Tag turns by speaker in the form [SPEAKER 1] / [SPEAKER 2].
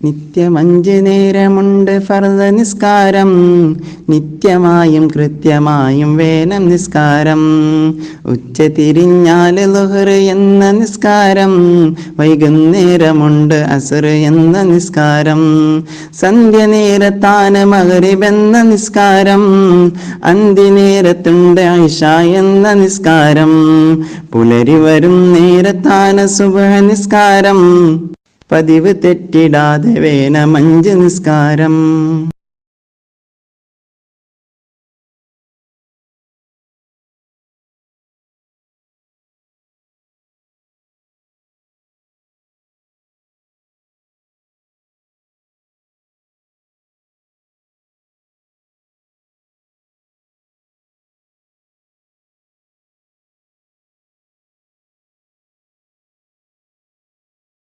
[SPEAKER 1] നിത്യമഞ്ച് നേരമുണ്ട് ഫർദ് നിസ്കാരം, നിത്യമായും കൃത്യമായും വേണം നിസ്കാരം. ഉച്ച തിരിഞ്ഞാൽ ളുഹർ എന്ന നിസ്കാരം, വൈകുന്നേരമുണ്ട് അസ്ർ എന്ന നിസ്കാരം. സന്ധ്യ നേരത്താണ് മഗ്രിബ് എന്ന നിസ്കാരം, അന്തിനേരത്തുണ്ട് ഇശ എന്ന നിസ്കാരം. പുലരി വരും നേരത്താണ് സുബ്ഹ് നിസ്കാരം, പതിവ് തെറ്റിടാതെ വേണം 5 നിസ്കാരം.